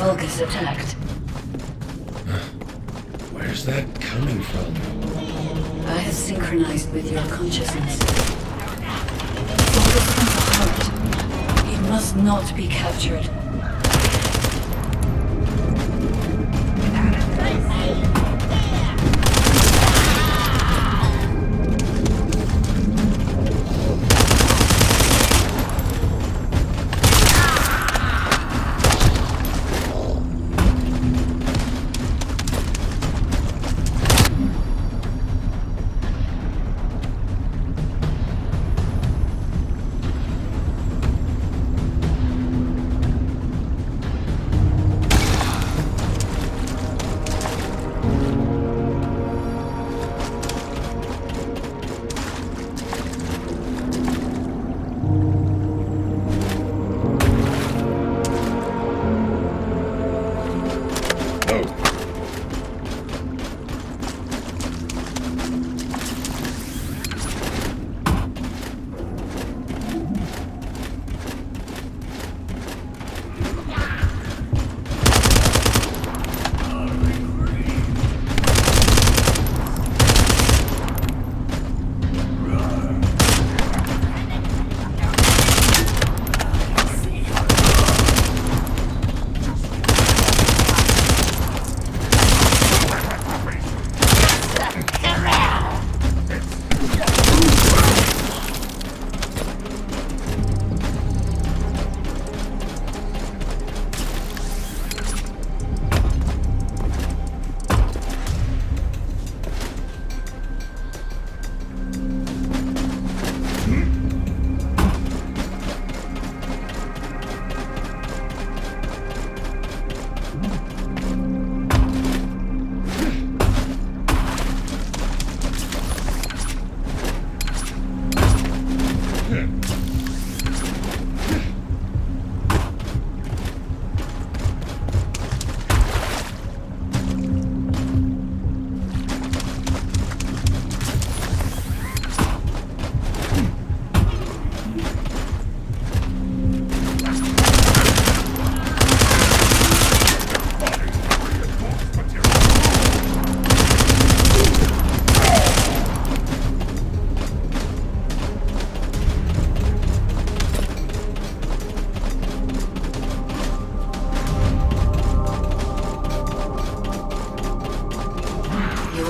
Vulgus attacked. Where's that coming from? I have synchronized with your consciousness. Vulgus has a heart. It must not be captured.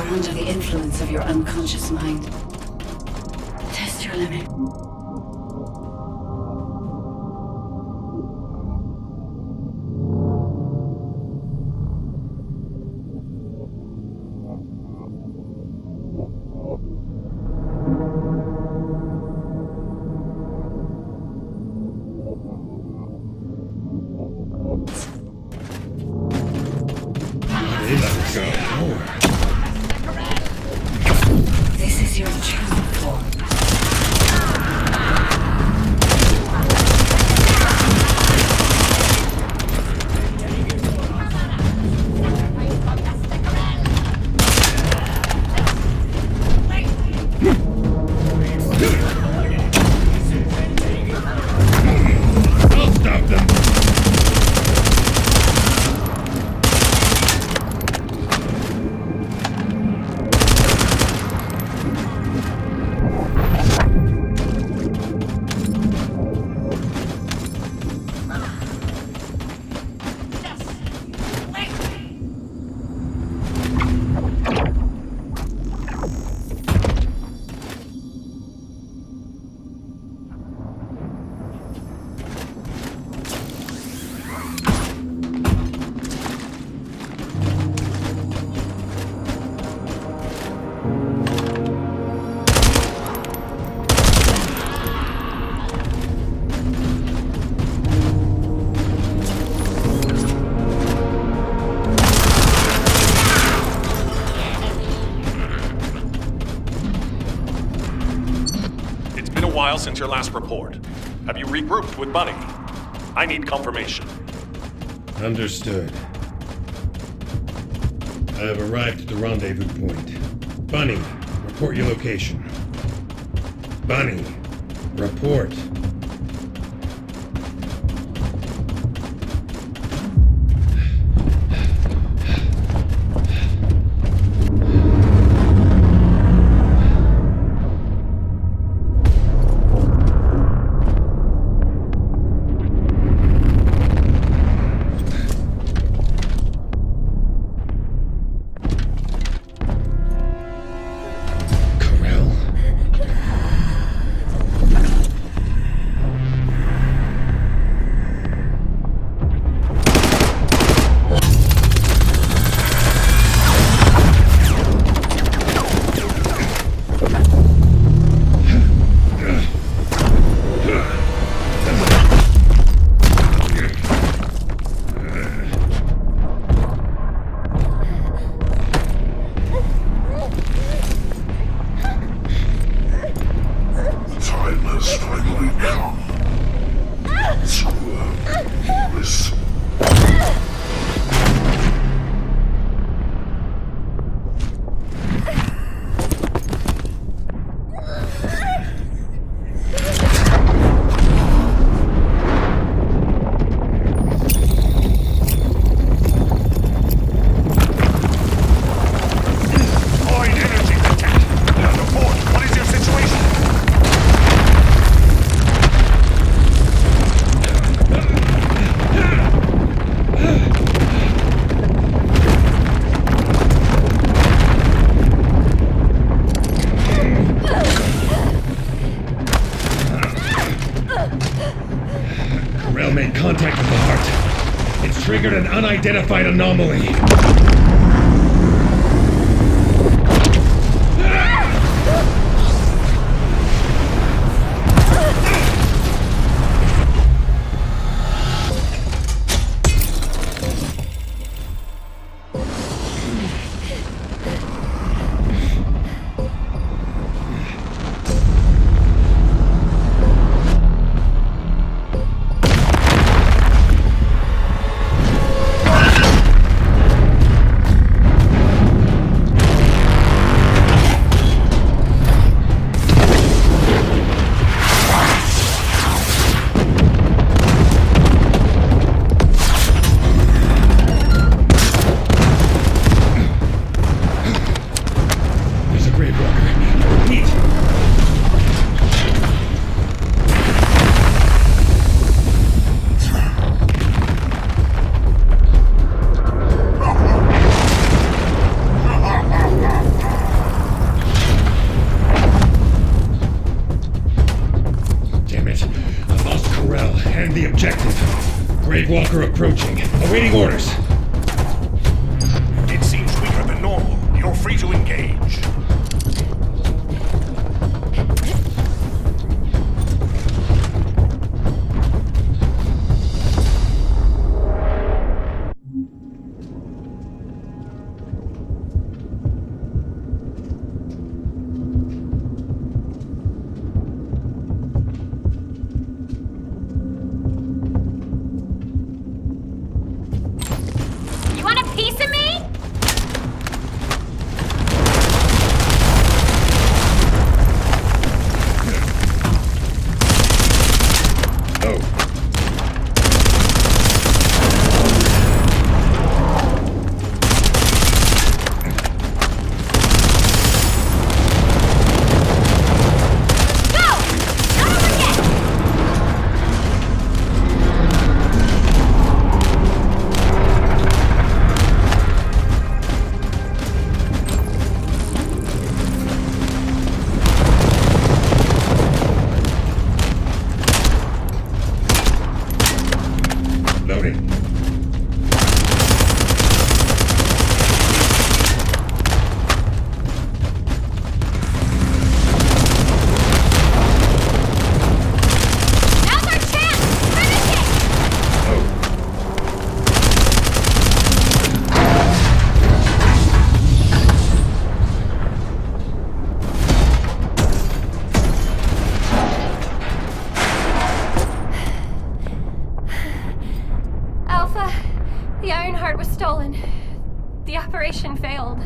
Under the influence of your unconscious mind. Test your limit. They let it go. This is your true form. I'll stop them. While since your last report. Have you regrouped with Bunny? I need confirmation. Understood. I have arrived at the rendezvous point. Bunny, report your location. Bunny, report. Void energy detect. Report. What is your situation? Corell made contact with the heart. It's triggered an unidentified anomaly. There's a grave walker. Repeat. Damn it. I lost Corell and the objective. Grave walker approaching. Awaiting orders. It seems weaker than normal. You're free to engage. You want a piece of me? Oh. Go! Not over yet! Loading. Now's our chance! Finish it! Oh. Alpha, the Ironheart was stolen. The operation failed.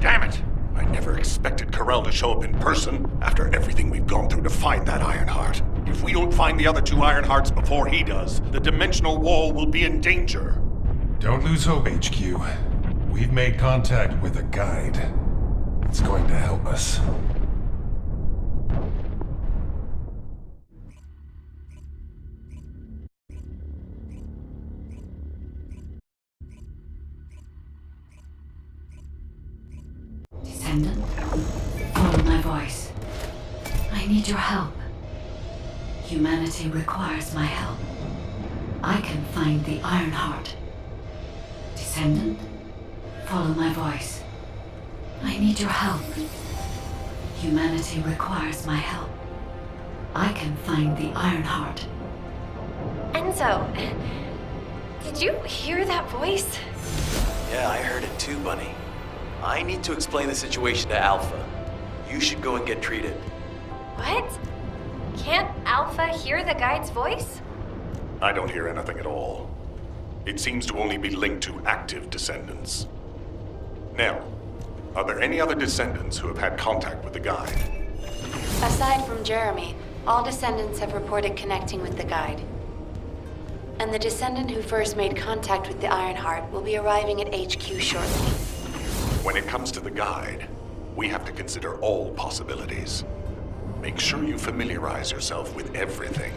Damn it! I never expected Corell to show up in person after everything we've gone through to find that Ironheart. If we don't find the other two Ironhearts before he does, the dimensional wall will be in danger. Don't lose hope, HQ. We've made contact with a guide. It's going to help us. Descendant, follow my voice. I need your help. Humanity requires my help. I can find the Ironheart. Descendant, follow my voice. I need your help. Humanity requires my help. I can find the Ironheart. Enzo, did you hear that voice? Yeah, I heard it too, Bunny. I need to explain the situation to Alpha. You should go and get treated. What? Can't Alpha hear the guide's voice? I don't hear anything at all. It seems to only be linked to active descendants. Nell, are there any other descendants who have had contact with the guide? Aside from Jeremy, all descendants have reported connecting with the guide. And the descendant who first made contact with the Ironheart will be arriving at HQ shortly. When it comes to the guide, we have to consider all possibilities. Make sure you familiarize yourself with everything.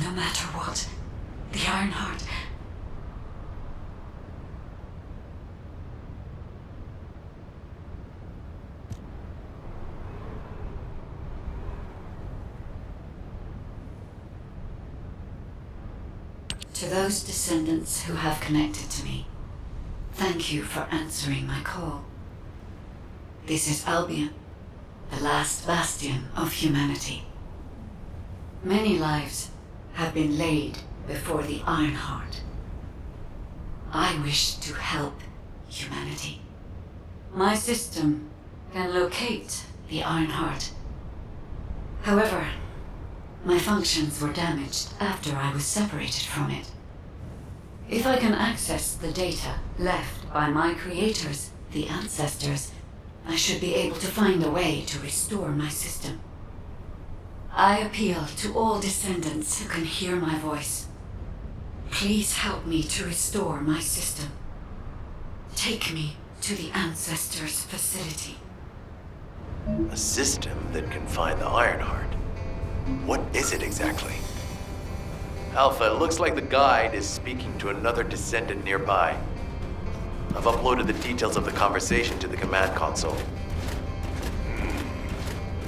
No matter what, the Ironheart. To those descendants who have connected to me, thank you for answering my call. This is Albion, the last bastion of humanity. Many lives have been laid before the Ironheart. I wish to help humanity. My system can locate the Ironheart. However, my functions were damaged after I was separated from it. If I can access the data left by my creators, the ancestors, I should be able to find a way to restore my system. I appeal to all descendants who can hear my voice. Please help me to restore my system. Take me to the ancestors' facility. A system that can find the Ironheart. What is it exactly? Alpha, it looks like the guide is speaking to another descendant nearby. I've uploaded the details of the conversation to the command console.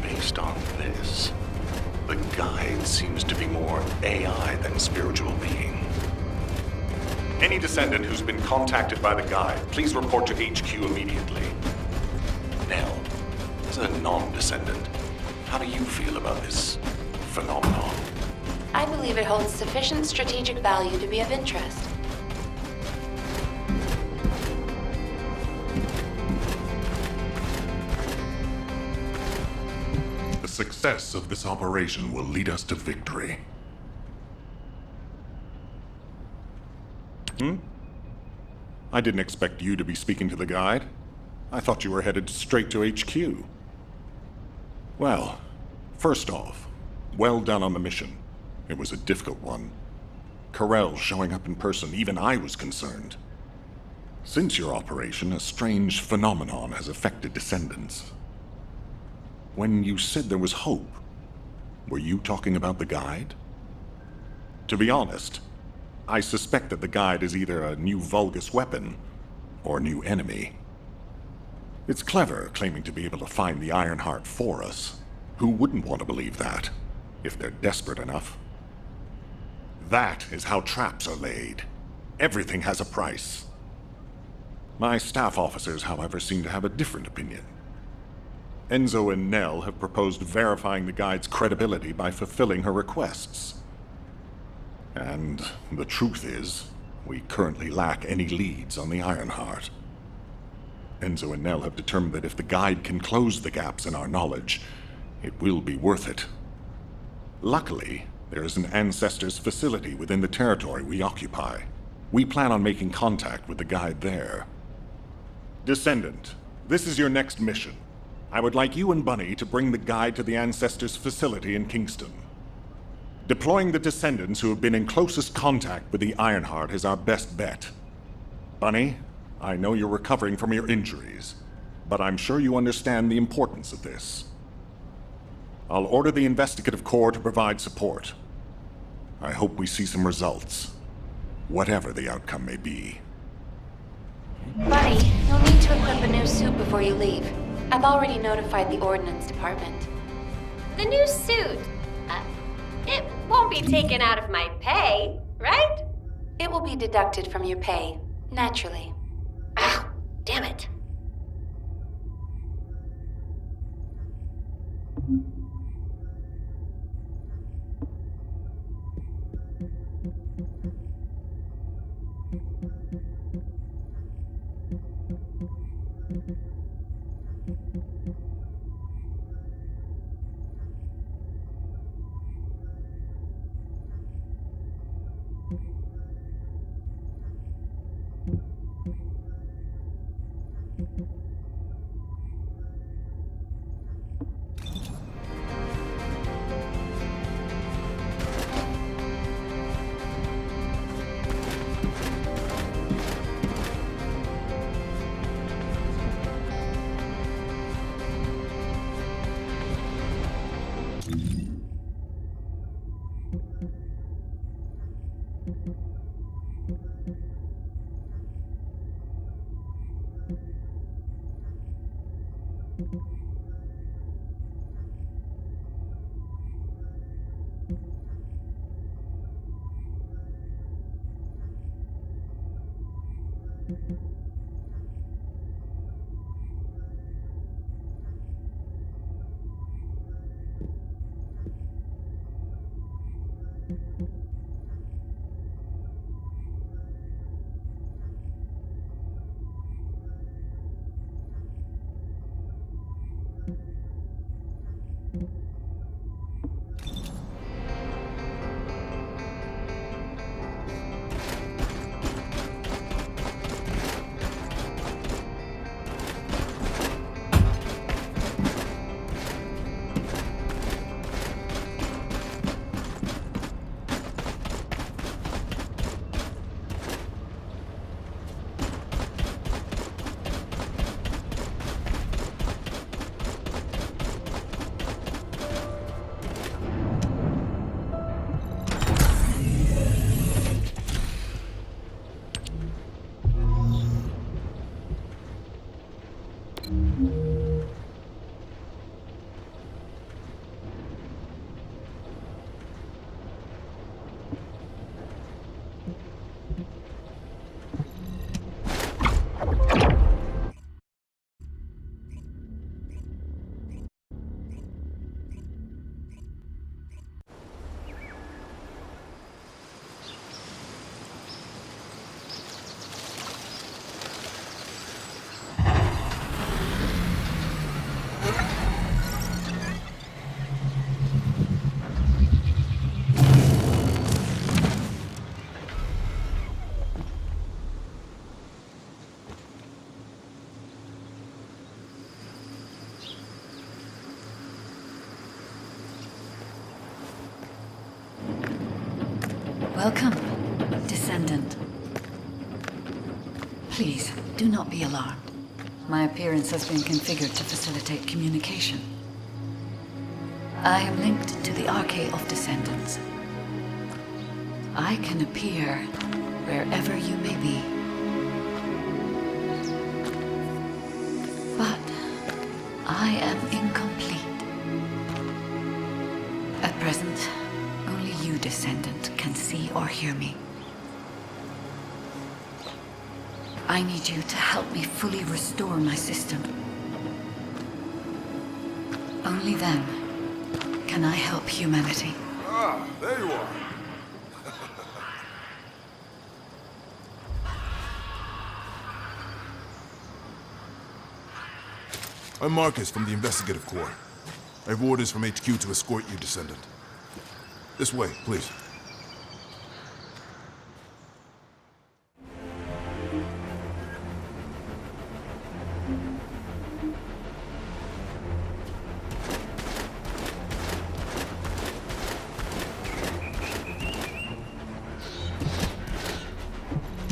Based on this, the guide seems to be more AI than spiritual being. Any descendant who's been contacted by the guide, please report to HQ immediately. Nell, as a non-descendant, how do you feel about this phenomenon? I believe it holds sufficient strategic value to be of interest. The success of this operation will lead us to victory. I didn't expect you to be speaking to the guide. I thought you were headed straight to HQ. Well, first off, well done on the mission. It was a difficult one. Karel showing up in person, even I was concerned. Since your operation, a strange phenomenon has affected descendants. When you said there was hope, were you talking about the guide? To be honest, I suspect that the guide is either a new Vulgus weapon or a new enemy. It's clever claiming to be able to find the Ironheart for us. Who wouldn't want to believe that, if they're desperate enough? That is how traps are laid. Everything has a price. My staff officers, however, seem to have a different opinion. Enzo and Nell have proposed verifying the guide's credibility by fulfilling her requests. And the truth is, we currently lack any leads on the Ironheart. Enzo and Nell have determined that if the guide can close the gaps in our knowledge, it will be worth it. Luckily, there is an Ancestors facility within the territory we occupy. We plan on making contact with the guide there. Descendant, this is your next mission. I would like you and Bunny to bring the guide to the Ancestors facility in Kingston. Deploying the descendants who have been in closest contact with the Ironheart is our best bet. Bunny, I know you're recovering from your injuries, but I'm sure you understand the importance of this. I'll order the Investigative Corps to provide support. I hope we see some results, whatever the outcome may be. Bunny, you'll need to equip a new suit before you leave. I've already notified the Ordnance Department. The new suit. It won't be taken out of my pay, right? It will be deducted from your pay, naturally. Ah, damn it. Welcome, Descendant. Please, do not be alarmed. My appearance has been configured to facilitate communication. I am linked to the Arcade of Descendants. I can appear wherever you may be. But I am incomplete. At present, only you, Descendant, can see or hear me. I need you to help me fully restore my system. Only then can I help humanity. Ah, there you are. I'm Marcus from the Investigative Corps. I have orders from HQ to escort you, Descendant. This way, please.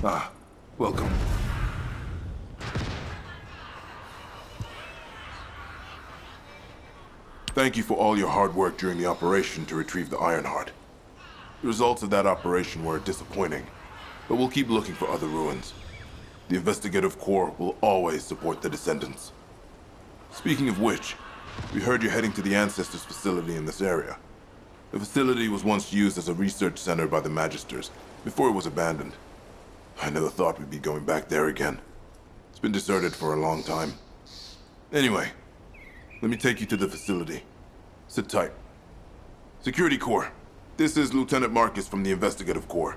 Ah, welcome. Thank you for all your hard work during the operation to retrieve the Ironheart. The results of that operation were disappointing, but we'll keep looking for other ruins. The Investigative Corps will always support the Descendants. Speaking of which, we heard you're heading to the Ancestors facility in this area. The facility was once used as a research center by the Magisters, before it was abandoned. I never thought we'd be going back there again. It's been deserted for a long time. Anyway, let me take you to the facility. Sit tight. Security Corps, this is Lieutenant Marcus from the Investigative Corps.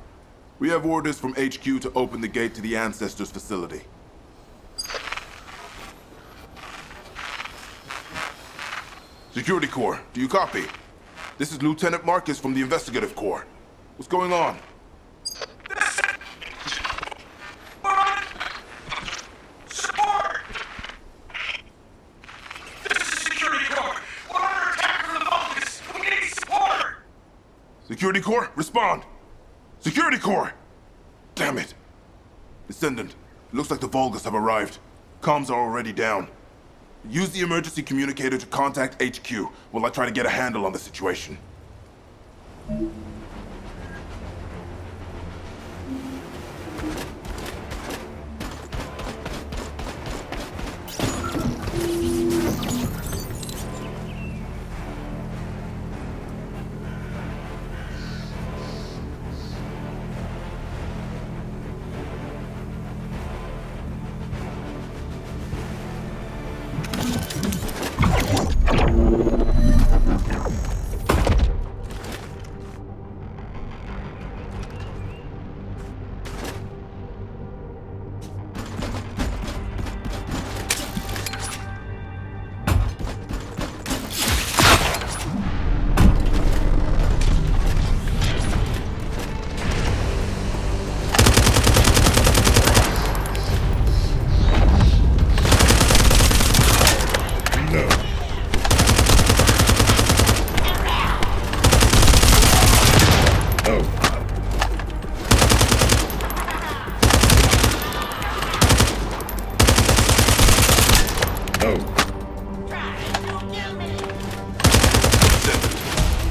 We have orders from HQ to open the gate to the Ancestors facility. Security Corps, do you copy? This is Lieutenant Marcus from the Investigative Corps. What's going on? Support! This is Security Corps. We're under attack from the Vulcans. We need support! Security Corps, respond! Security Corps! Damn it! Descendant, it looks like the Vulgus have arrived. Comms are already down. Use the emergency communicator to contact HQ while I try to get a handle on the situation.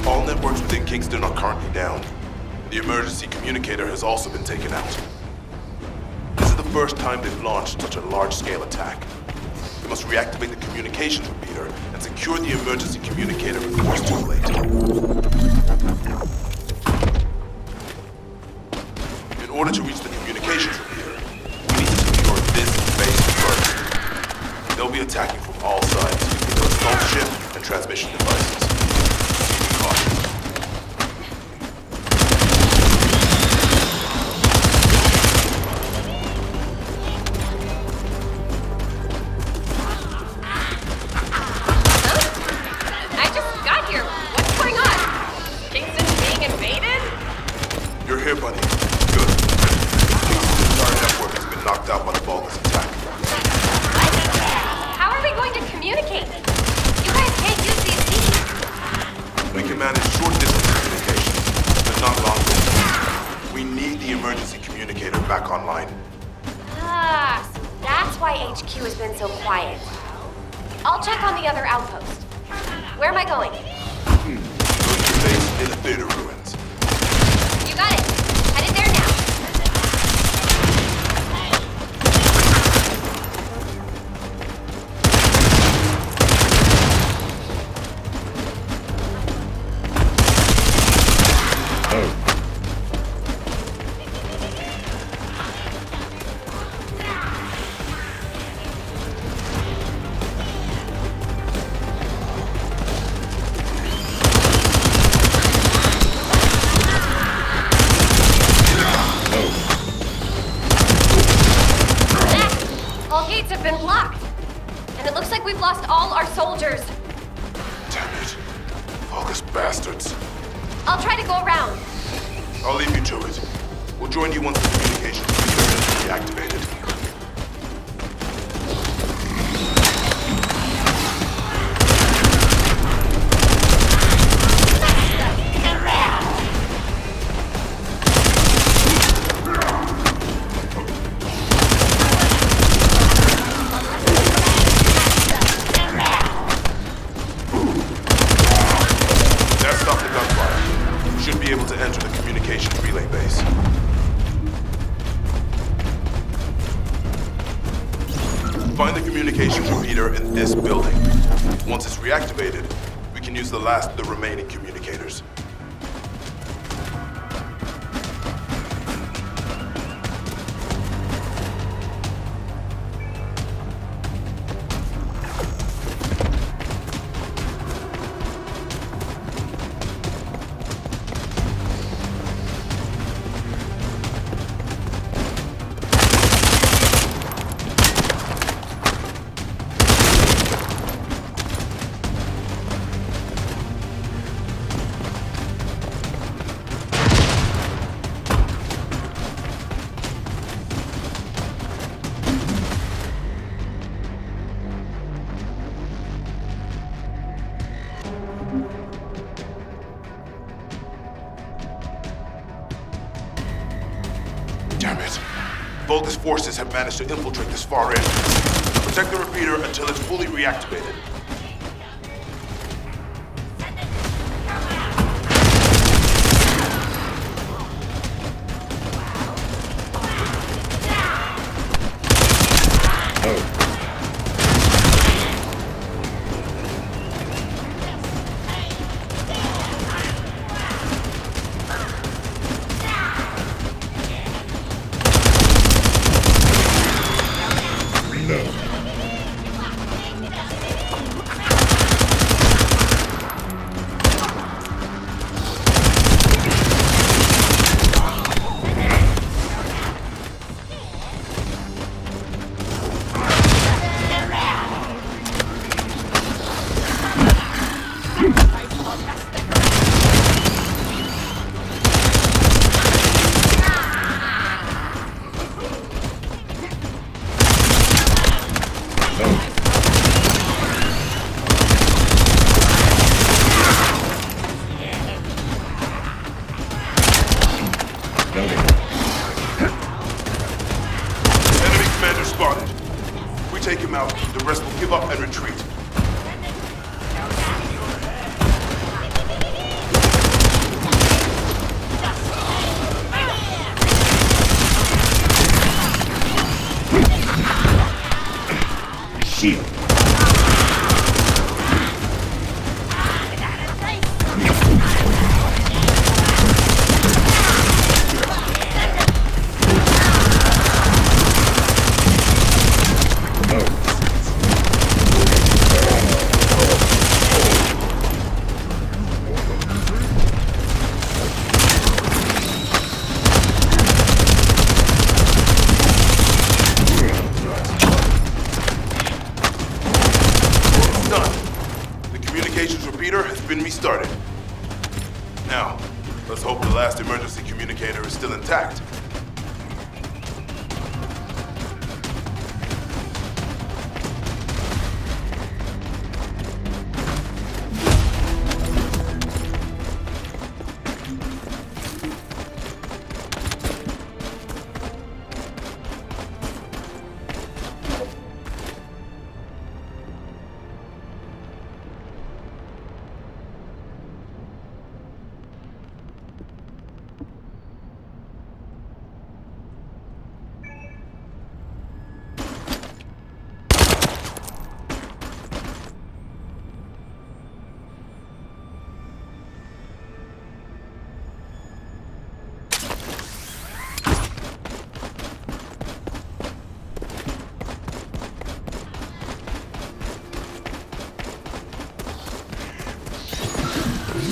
All networks within Kingston are currently down. The emergency communicator has also been taken out. This is the first time they've launched such a large-scale attack. We must reactivate the communications repeater and secure the emergency communicator before it's too late. In order to reach the communications repeater, we need to secure this base first. They'll be attacking from all sides, with their assault ship and transmission devices. Caution. I just got here. What's going on? Kingston's being invaded? You're here, buddy. Good. Kingston's entire network has been knocked out by the Vulgus attack. How are we going to communicate? You guys can't use these things. We can manage short-distance communication, but not long-distance. We need the emergency communicator back online. Ah, so that's why HQ has been so quiet. I'll check on the other outpost. Where am I going? Go to your base in the theater ruins. You got it. Headed there now. All gates have been blocked. And it looks like we've lost all our soldiers. Damn it. Vulgus bastards. I'll try to go around. I'll leave you to it. We'll join you once the communications repeater is reactivated. That stopped the gunfire. We should be able to enter the communications relay base. Find the communications repeater in this building. Once it's reactivated, we can use the last of the remaining communicators. Damn it. Vulgus forces have managed to infiltrate this far in. Protect the repeater until it's fully reactivated. Enemy commander spotted. If we take him out, the rest will give up and retreat. Shield. Repeater has been restarted. Now, let's hope the last emergency communicator is still intact.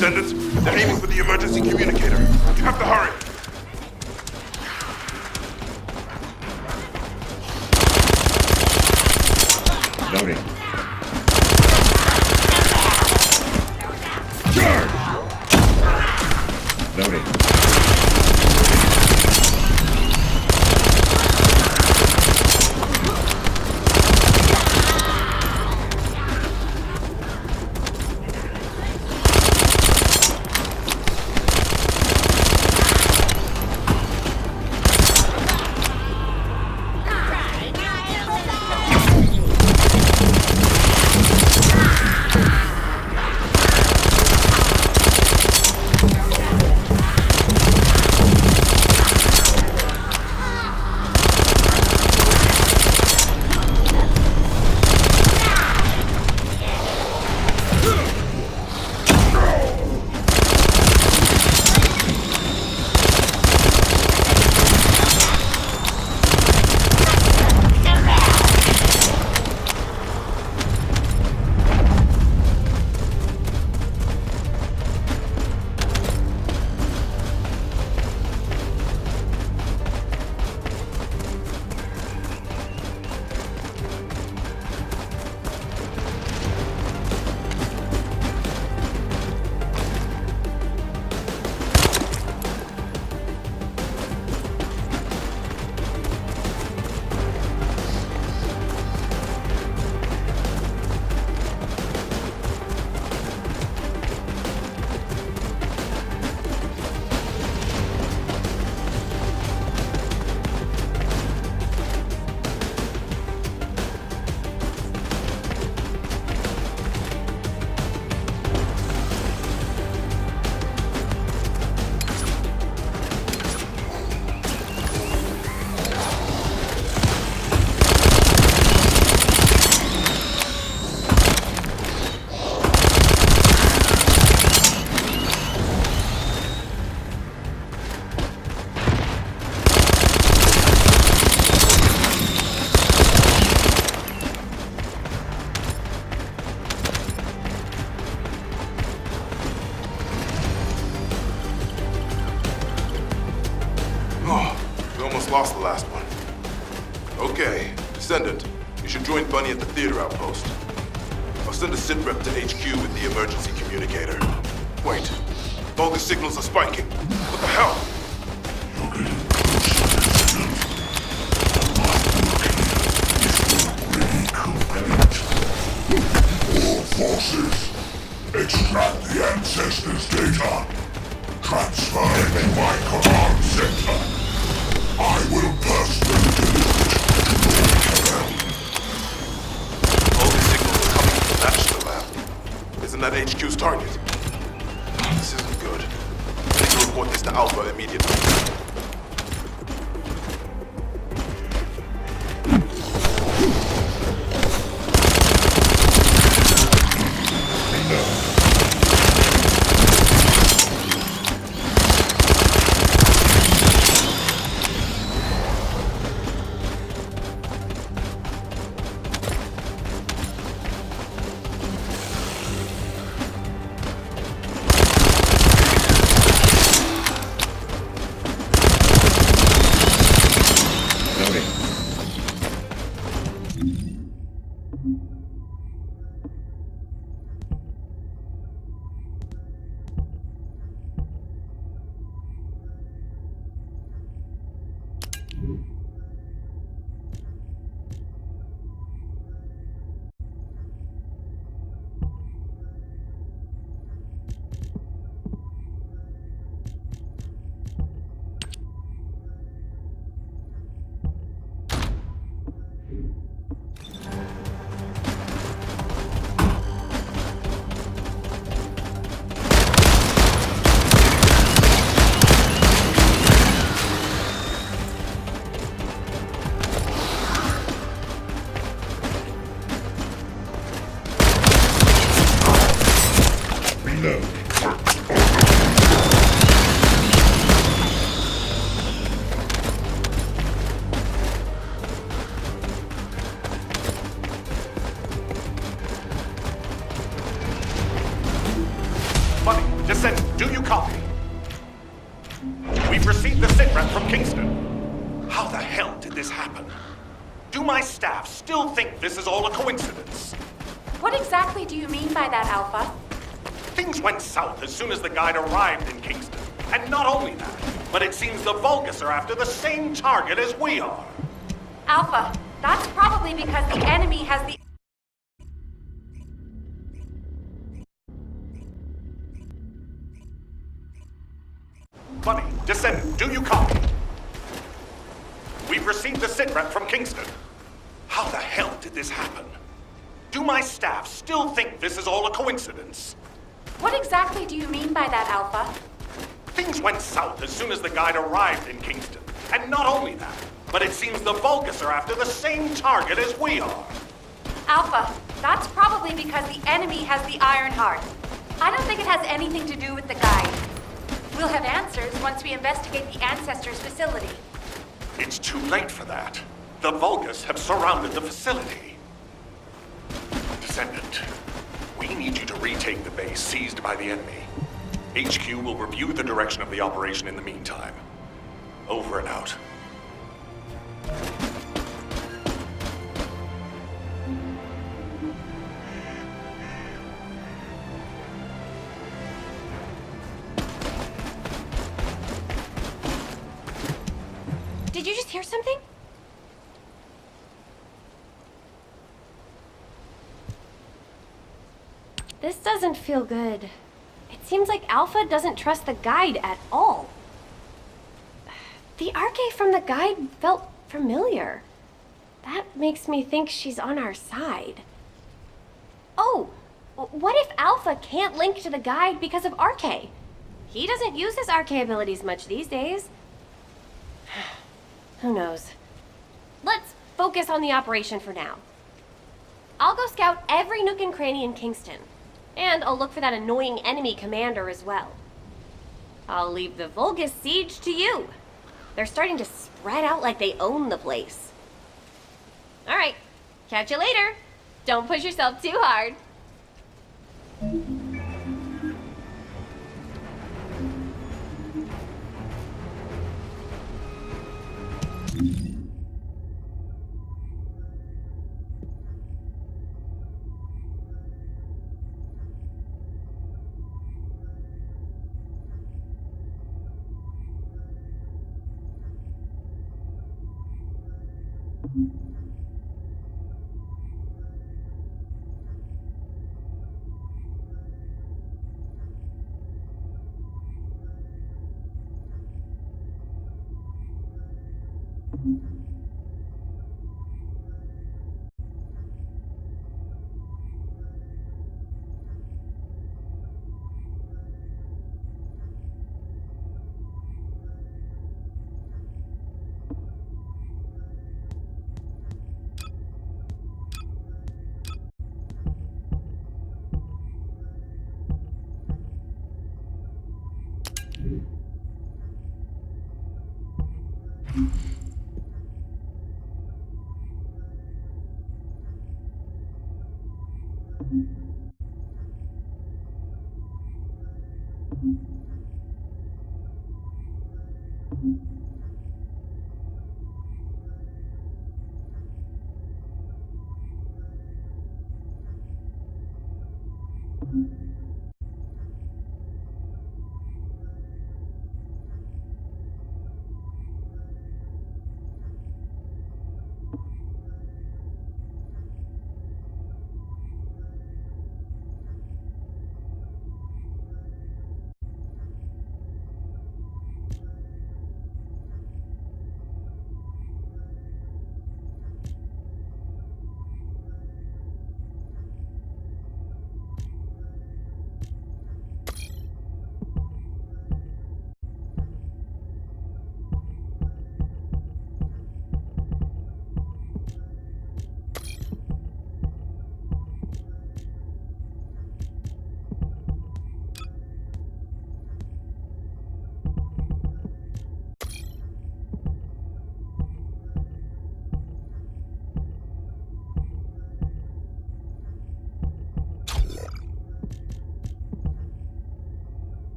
Descendants, they're aiming for the emergency communicator. You have to hurry. Loading. Charge! Loading. just lost the last one. Okay, Descendant, you should join Bunny at the theater outpost. I'll send a sitrep to HQ with the emergency communicator. Wait, all the signals are spiking. What the hell? All forces, extract the ancestors' data. Transfer it to my command center. I will personally deliver it to Lord Karel. All the signals are coming from the Master Lab. Isn't that HQ's target? This isn't good. I need to report this to Alpha immediately. Reload. Bunny, Descendant, do you copy? We've received the sitrep from Kingston. How the hell did this happen? Do my staff still think this is all a coincidence? What exactly do you mean by that, Alpha? Things went south as soon as the guide arrived in Kingston. And not only that, but it seems the Vulgus are after the same target as we are. Alpha, that's probably because the enemy has the... Bunny, Descendant, do you copy? We've received the sitrep from Kingston. How the hell did this happen? Do my staff still think this is all a coincidence? What exactly do you mean by that, Alpha? Things went south as soon as the guide arrived in Kingston. And not only that, but it seems the Vulgus are after the same target as we are. Alpha, that's probably because the enemy has the Iron Heart. I don't think it has anything to do with the guide. We'll have answers once we investigate the Ancestors' facility. It's too late for that. The Vulgus have surrounded the facility. Descendant, we need you to retake the base seized by the enemy. HQ will review the direction of the operation in the meantime. Over and out. Did you just hear something? This doesn't feel good. It seems like Alpha doesn't trust the guide at all. The arche from the guide felt familiar. That makes me think she's on our side. Oh, what if Alpha can't link to the guide because of arche? He doesn't use his arche abilities much these days. Who knows? Let's focus on the operation for now. I'll go scout every nook and cranny in Kingston. And I'll look for that annoying enemy commander as well. I'll leave the Vulgus siege to you. They're starting to spread out like they own the place. All right, catch you later. Don't push yourself too hard.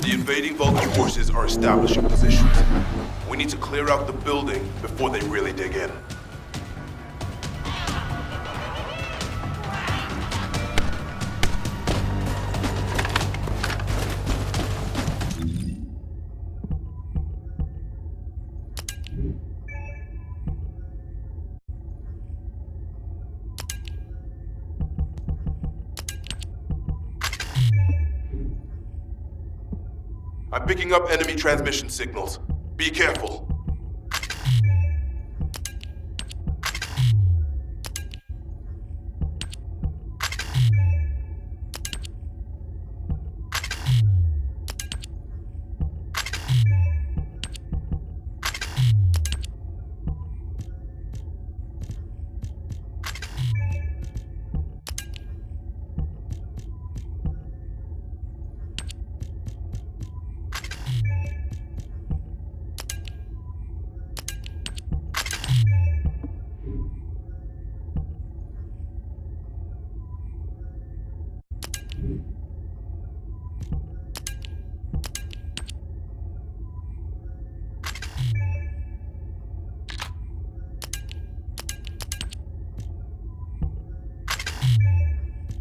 The invading Vulcan forces are establishing positions. We need to clear out the building before they really dig in. I'm picking up enemy transmission signals. Be careful.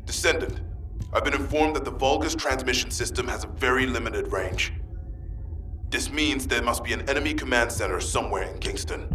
Descendant, I've been informed that the Vulgus transmission system has a very limited range. This means there must be an enemy command center somewhere in Kingston.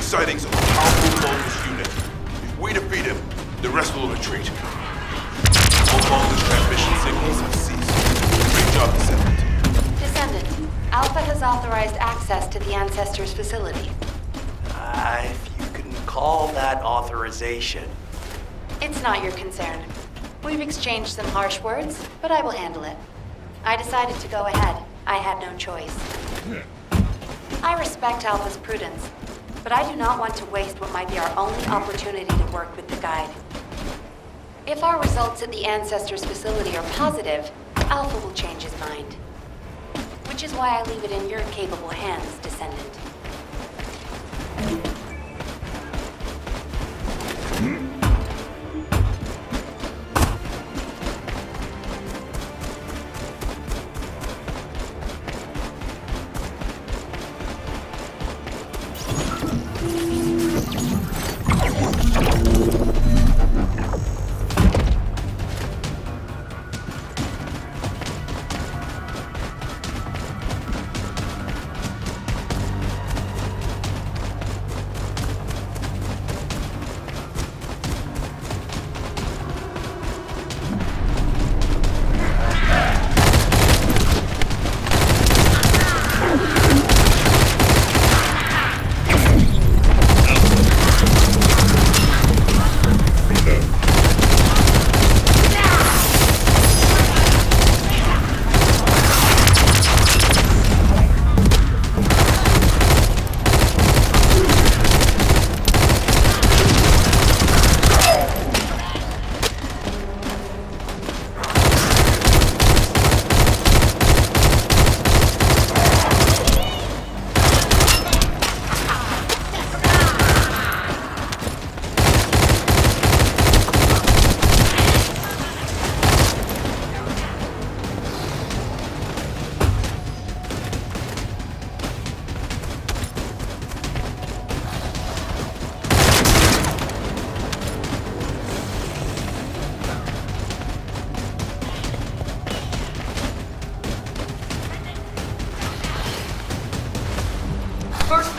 Sightings of a powerful Vulgus unit. If we defeat him, the rest will retreat. All Vulgus transmission signals have ceased. Great job, Descendant. Descendant, Alpha has authorized access to the Ancestors' facility. If you can call that authorization. It's not your concern. We've exchanged some harsh words, but I will handle it. I decided to go ahead. I had no choice. I respect Alpha's prudence, but I do not want to waste what might be our only opportunity to work with the Guide. If our results at the Ancestors' facility are positive, Alpha will change his mind. Which is why I leave it in your capable hands, Descendant.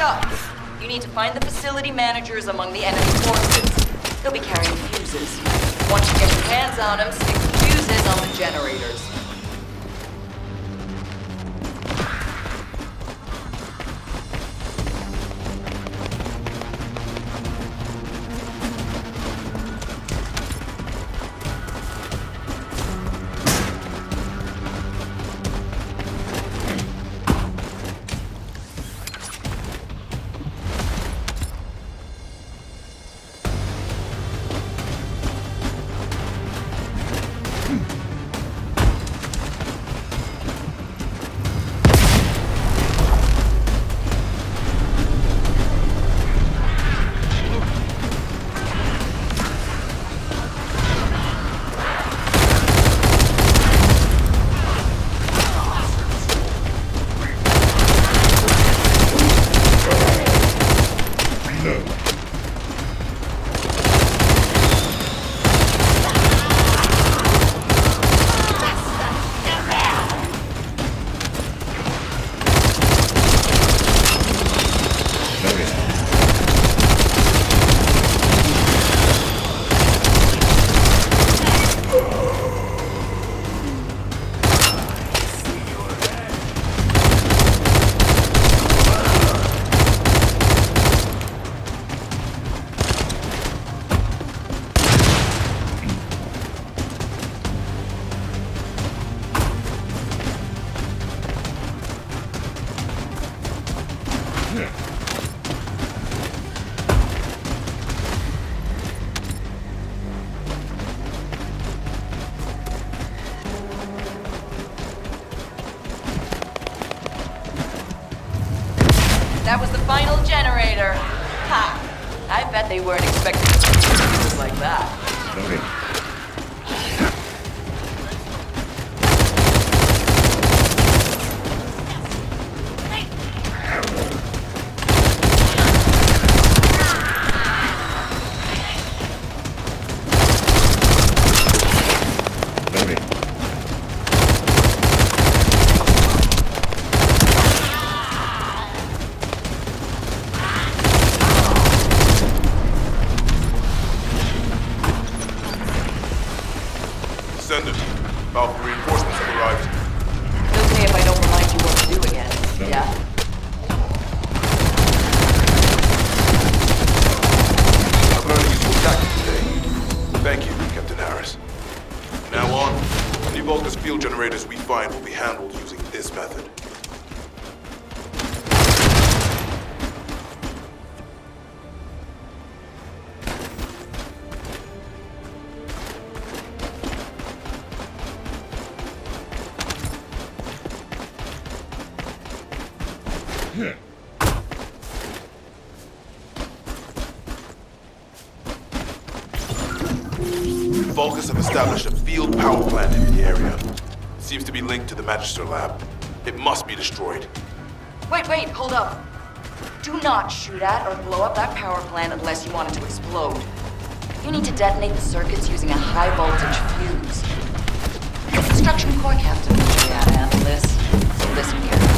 up! You need to find the facility managers among the enemy forces. They'll be carrying fuses. Once you get your hands on them, stick the fuses on the generators. That was the final generator. Ha! I bet they weren't expecting to see fuses like that. Okay. Descendant, Alpha reinforcements have arrived. It's okay if I don't remind you what to do again. No. Yeah? I've learned a useful tactic today. Thank you, Captain Harris. From now on, any Vulgus field generators we find will be handled using this method. Vulgus have established a field power plant in the area. It seems to be linked to the Magister lab. It must be destroyed. Wait, hold up. Do not shoot at or blow up that power plant unless you want it to explode. You need to detonate the circuits using a high voltage fuse. The construction corps captain will show you how to handle this, so listen carefully.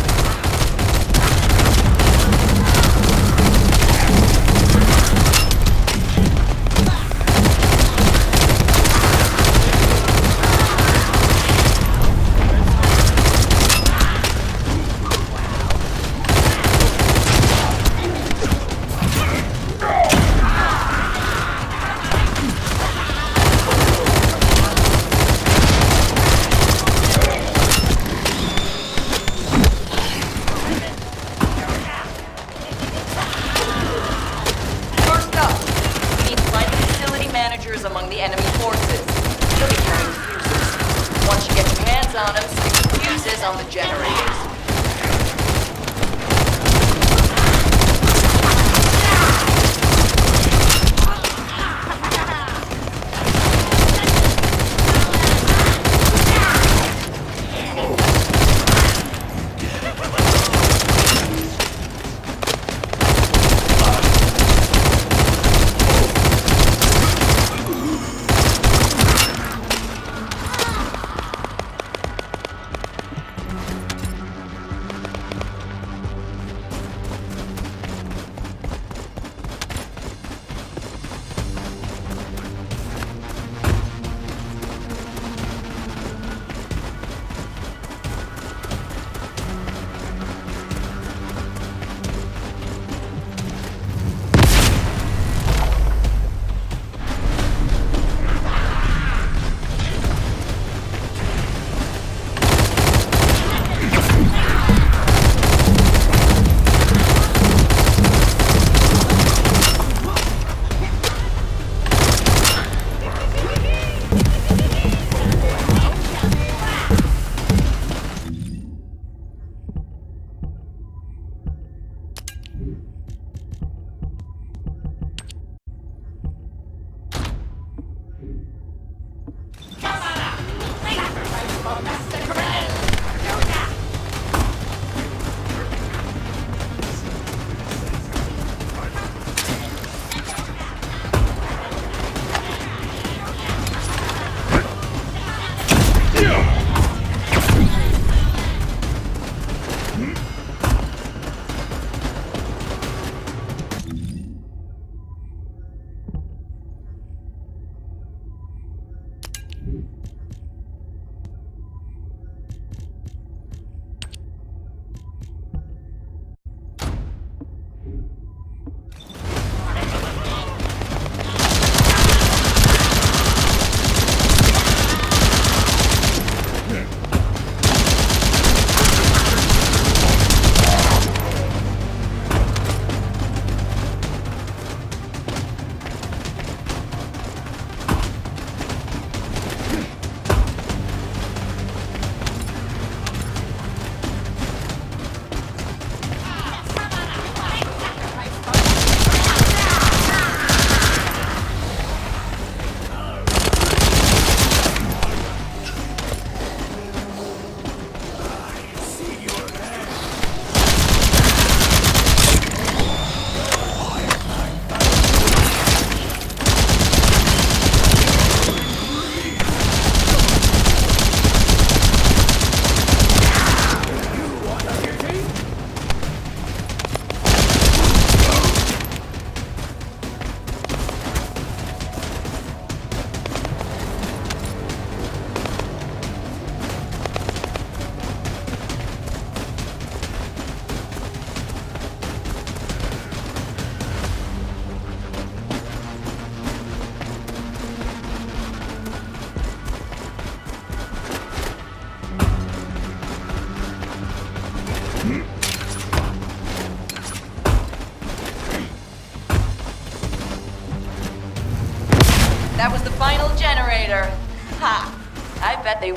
Among the enemy forces. They'll be carrying fuses. Once you get your hands on them, stick the fuses on the generators.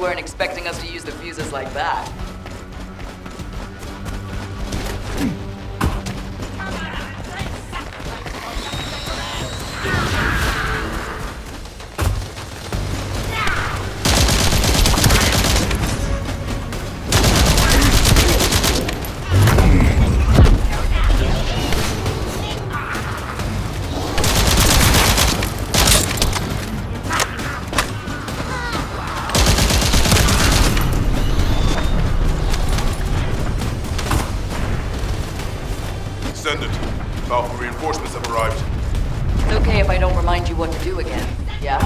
weren't expecting us to use the fuses like that. Descendant, Alpha reinforcements have arrived. It's okay if I don't remind you what to do again, yeah?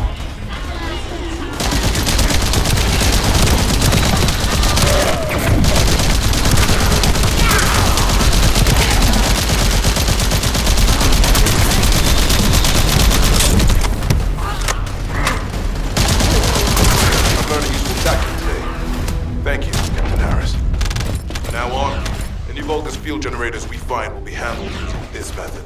I've learned a useful tactic today. Thank you, Captain Harris. From now on, any Vulgus field generators we find will be handled using this method.